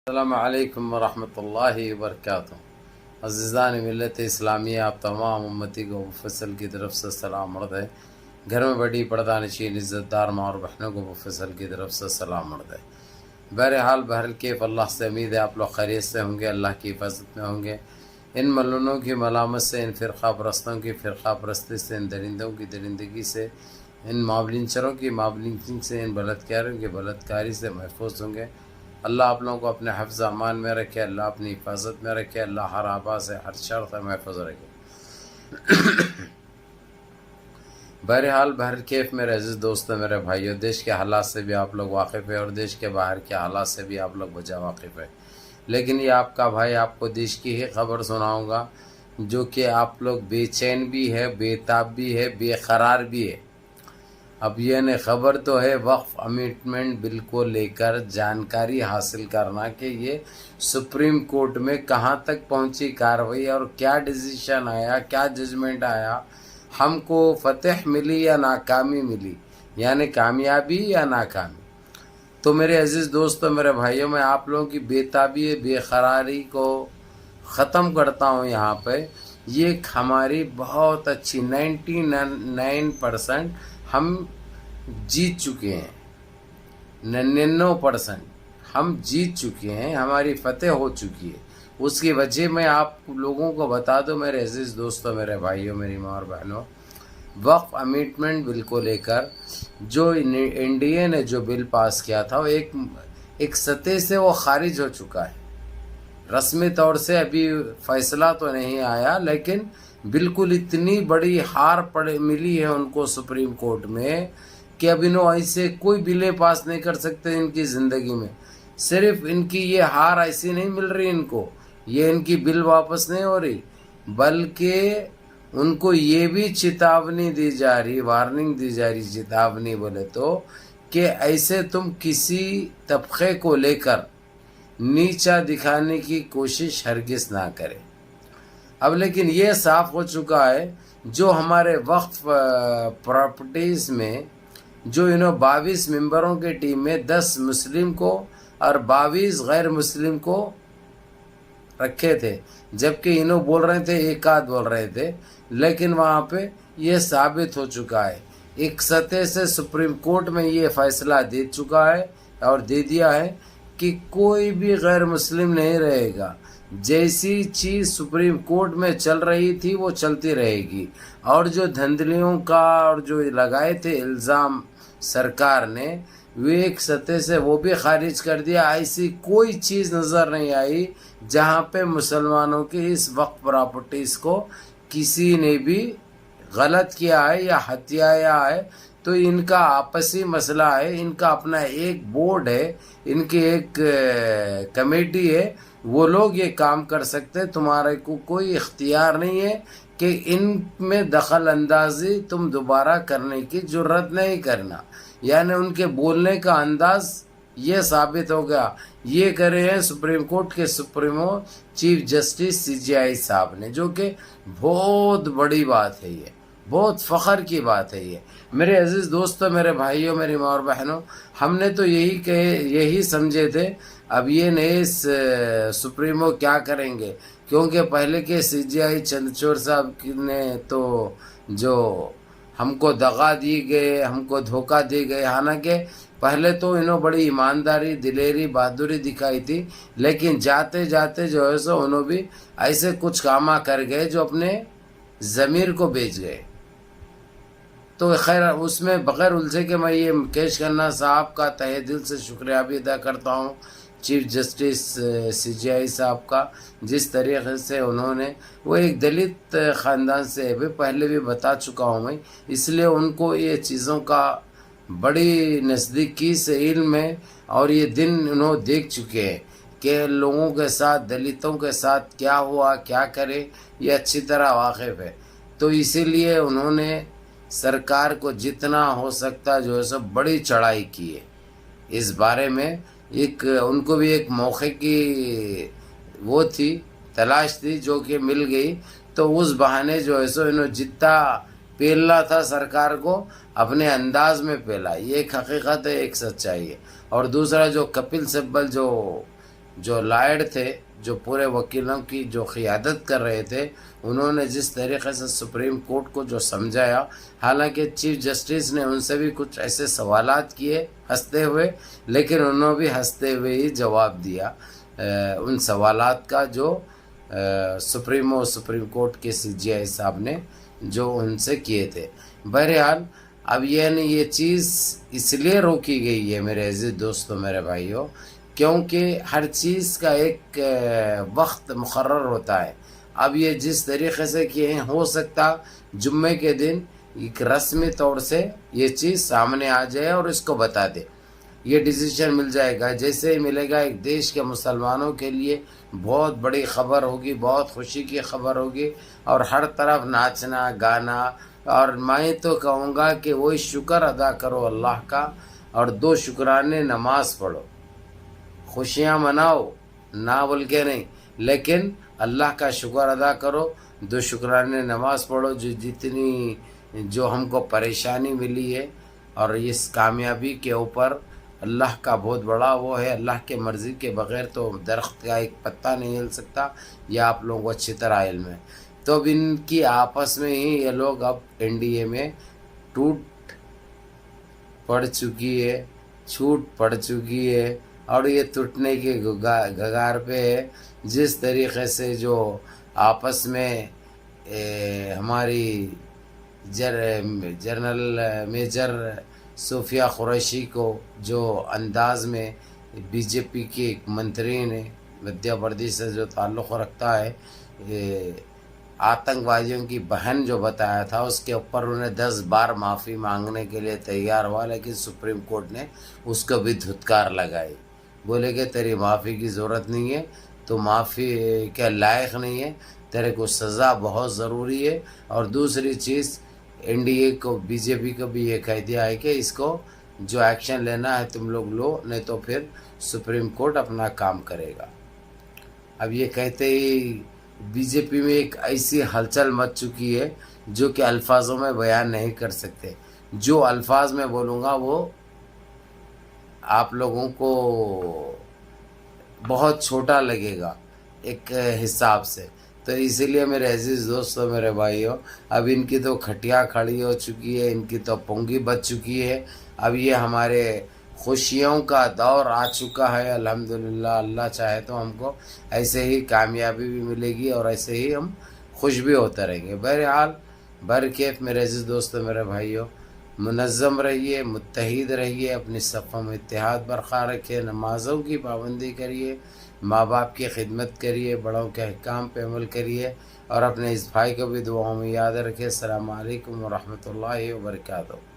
السلام علیکم ورحمۃ اللہ وبرکاتہ۔ عزیزان ملت اسلامیہ، آپ تمام امتی کو مفصل کی طرف سے سلام عرض ہے۔ گھر میں بڑی پردہ نشین عزت دار ماں اور بہنوں کو مفصل کی طرف سے سلام عرض ہے۔ بہرحال بہرکیف اللہ سے امید ہے آپ لوگ خیریت سے ہوں گے، اللہ کی حفاظت میں ہوں گے۔ ان ملونوں کی ملامت سے، ان فرقہ پرستوں کی فرقہ پرستی سے، ان درندوں کی درندگی سے، ان مابلنچروں کی مابلنچنگ سے، ان بلدکاروں کی بلدکاری سے محفوظ ہوں گے۔ اللہ آپ لوگوں کو اپنے حفظ امان میں رکھے، اللہ اپنی حفاظت میں رکھے، اللہ ہر آبا سے ہر شر سے محفوظ رکھے۔ بہرحال بہرکیف میرے عزیز دوستوں، میرے بھائیوں، دیش کے حالات سے بھی آپ لوگ واقف ہیں اور دیش کے باہر کے حالات سے بھی آپ لوگ بجا واقف ہیں، لیکن یہ آپ کا بھائی آپ کو دیش کی ہی خبر سناؤں گا جو کہ آپ لوگ بے چین بھی ہے، بے تاب بھی ہے، بے قرار بھی ہے۔ اب یہ خبر تو ہے وقف امینڈمنٹ بل کو لے کر جانکاری حاصل کرنا کہ یہ سپریم کورٹ میں کہاں تک پہنچی کارروائی اور کیا ڈیسیشن آیا، کیا ججمنٹ آیا، ہم کو فتح ملی یا ناکامی ملی، یعنی کامیابی یا ناکامی۔ تو میرے عزیز دوستوں، میرے بھائیوں، میں آپ لوگوں کی بے تابی، بے قراری کو ختم کرتا ہوں یہاں پہ۔ یہ ہماری بہت اچھی 99% ہم جیت چکے ہیں، 99% ہم جیت چکے ہیں، ہماری فتح ہو چکی ہے۔ اس کی وجہ میں آپ لوگوں کو بتا دوں میرے عزیز دوستوں، میرے بھائیوں، میری ماں اور بہنوں، وقف امینڈمنٹ بل کو لے کر جو این ڈی اے نے جو بل پاس کیا تھا وہ ایک سطح سے وہ خارج ہو چکا ہے۔ رسمی طور سے ابھی فیصلہ تو نہیں آیا، لیکن بالکل اتنی بڑی ہار ملی ہے ان کو سپریم کورٹ میں کہ اب انہوں ایسے کوئی بلیں پاس نہیں کر سکتے ان کی زندگی میں۔ صرف ان کی یہ ہار ایسی نہیں مل رہی ان کو، یہ ان کی بل واپس نہیں ہو رہی، بلکہ ان کو یہ بھی چیتاونی دی جا رہی، وارننگ دی جا رہی، چیتاونی بولے تو کہ ایسے تم کسی طبقے کو لے کر نیچا دکھانے کی کوشش ہرگز نہ کرے۔ اب لیکن یہ صاف ہو چکا ہے جو ہمارے وقف پراپرٹیز میں جو 22 ممبروں کے ٹیم میں 10 مسلم کو اور 22 غیر مسلم کو رکھے تھے، جبکہ انہوں بول رہے تھے ایک آدھ بول رہے تھے، لیکن وہاں پہ یہ ثابت ہو چکا ہے، ایک سطح سے سپریم کورٹ میں یہ فیصلہ دے چکا ہے اور دے دیا ہے کہ کوئی بھی غیر مسلم نہیں رہے گا۔ جیسی چیز سپریم کورٹ میں چل رہی تھی وہ چلتی رہے گی، اور جو دھندلیوں کا اور جو لگائے تھے الزام سرکار نے، وہ ایک سطح سے وہ بھی خارج کر دیا۔ ایسی کوئی چیز نظر نہیں آئی جہاں پہ مسلمانوں کی اس وقف پراپرٹیز کو کسی نے بھی غلط کیا ہے یا ہتھیایا ہے۔ تو ان کا آپسی مسئلہ ہے، ان کا اپنا ایک بورڈ ہے، ان کی ایک کمیٹی ہے، وہ لوگ یہ کام کر سکتے، تمہارے کو کوئی اختیار نہیں ہے کہ ان میں دخل اندازی تم دوبارہ کرنے کی جرات نہیں کرنا۔ یعنی ان کے بولنے کا انداز یہ ثابت ہو گیا، یہ کرے ہیں سپریم کورٹ کے سپریمو چیف جسٹس سی جے آئی صاحب نے، جو کہ بہت بڑی بات ہے، یہ بہت فخر کی بات ہے۔ یہ میرے عزیز دوستوں، میرے بھائیوں، میری ماں اور بہنوں، ہم نے تو یہی سمجھے تھے اب یہ نئے سپریمو کیا کریں گے، کیونکہ پہلے کے سی جے آئی چندرچوڑ صاحب نے تو جو ہم کو دغا دی گئے، ہم کو دھوکہ دی گئے، حالانکہ پہلے تو انہوں بڑی ایمانداری، دلیری، بہادری دکھائی تھی، لیکن جاتے جاتے جو ہے سو انہوں بھی ایسے کچھ کاما کر گئے جو اپنے ضمیر کو بیچ گئے۔ تو خیر اس میں بغیر الجھے کہ میں یہ کیش کھنہ صاحب کا تہہ دل سے شکریہ بھی ادا کرتا ہوں، چیف جسٹس سی جے آئی صاحب کا، جس طریقے سے انہوں نے، وہ ایک دلت خاندان سے پہلے بھی بتا چکا ہوں میں، اس لیے ان کو یہ چیزوں کا بڑی نزدیکی سے علم ہے، اور یہ دن انہوں دیکھ چکے ہیں کہ لوگوں کے ساتھ، دلتوں کے ساتھ کیا ہوا، کیا کرے، یہ اچھی طرح واقف ہے۔ تو اسی لیے انہوں نے سرکار کو جتنا ہو سکتا جو ہے سب بڑی چڑھائی کی ہے اس بارے میں۔ ان کو بھی ایک موقع کی وہ تھی، تلاش تھی، جو کہ مل گئی، تو اس بہانے جو ہے سو انہوں جتنا پیلنا تھا سرکار کو اپنے انداز میں پیلا، یہ ایک حقیقت ہے، ایک سچائی ہے۔ اور دوسرا جو کپل سبل جو جو لائر تھے، جو پورے وکیلوں کی جو قیادت کر رہے تھے، انہوں نے جس طریقے سے سپریم کورٹ کو جو سمجھایا، حالانکہ چیف جسٹس نے ان سے بھی کچھ ایسے سوالات کیے ہنستے ہوئے، لیکن انہوں نے بھی ہنستے ہوئے ہی جواب دیا ان سوالات کا جو سپریم کورٹ کے CJI صاحب نے جو ان سے کیے تھے۔ بہرحال اب یہ چیز اس لیے روکی گئی ہے میرے عزیز دوستوں، میرے بھائیوں، کیونکہ ہر چیز کا ایک وقت مقرر ہوتا ہے۔ اب یہ جس طریقے سے کہ ہو سکتا جمعے کے دن ایک رسمی طور سے یہ چیز سامنے آ جائے اور اس کو بتا دے، یہ ڈیسیجن مل جائے گا۔ جیسے ہی ملے گا ایک دیش کے مسلمانوں کے لیے بہت بڑی خبر ہوگی، بہت خوشی کی خبر ہوگی، اور ہر طرف ناچنا گانا، اور میں تو کہوں گا کہ وہی شکر ادا کرو اللہ کا، اور 2 شکرانے نماز پڑھو، خوشیاں مناؤ، نہ بول کے نہیں، لیکن اللہ کا شکر ادا کرو، 2 شکرانے نماز پڑھو، جو ہم کو پریشانی ملی ہے، اور اس کامیابی کے اوپر اللہ کا بہت بڑا وہ ہے۔ اللہ کے مرضی کے بغیر تو درخت کا ایک پتہ نہیں ہل سکتا، یہ آپ لوگوں کو اچھی طرح علم ہے۔ تو اب ان کی آپس میں ہی یہ لوگ اب NDA میں ٹوٹ پڑ چکی ہے، چھوٹ پڑ چکی ہے، اور یہ ٹوٹنے کے گگار پہ ہے۔ جس طریقے سے جو آپس میں ہماری جنرل میجر صوفیہ قریشی کو جو انداز میں BJP کے ایک منتری نے مدھیہ پردیش سے جو تعلق رکھتا ہے، آتنکوادیوں کی بہن جو بتایا تھا، اس کے اوپر انہیں 10 بار معافی مانگنے کے لیے تیار ہوا، لیکن سپریم کورٹ نے اس کو بھی دھتکار لگائی، بولے کہ تیری معافی کی ضرورت نہیں ہے، تو معافی کے لائق نہیں ہے، تیرے کو سزا بہت ضروری ہے۔ اور دوسری چیز NDA کو BJP کو بھی یہ کہہ دیا ہے کہ اس کو جو ایکشن لینا ہے تم لوگ لو، نہیں تو پھر سپریم کورٹ اپنا کام کرے گا۔ اب یہ کہتے ہی BJP میں ایک ایسی ہلچل مچ چکی ہے جو کہ الفاظوں میں بیان نہیں کر سکتے۔ جو الفاظ میں بولوں گا وہ آپ لوگوں کو بہت چھوٹا لگے گا ایک حساب سے، تو اسی لیے میرے عزیز دوستوں، میرے بھائیوں، اب ان کی تو کھٹیا کھڑی ہو چکی ہے، ان کی تو پونگی بچ چکی ہے۔ اب یہ ہمارے خوشیوں کا دور آ چکا ہے، الحمدللہ۔ اللہ چاہے تو ہم کو ایسے ہی کامیابی بھی ملے گی، اور ایسے ہی ہم خوش بھی ہوتے رہیں گے۔ بہرحال برکیف میرے عزیز دوستوں، میرے بھائیوں، منظم رہیے، متحد رہیے، اپنی صفوں میں اتحاد برقرار رکھیے، نمازوں کی پابندی کریے، ماں باپ کی خدمت کریے، بڑوں کے احکام پہ عمل کریے، اور اپنے اس بھائی کو بھی دعاؤں میں یاد رکھیے۔ السلام علیکم ورحمۃ اللہ وبرکاتہ۔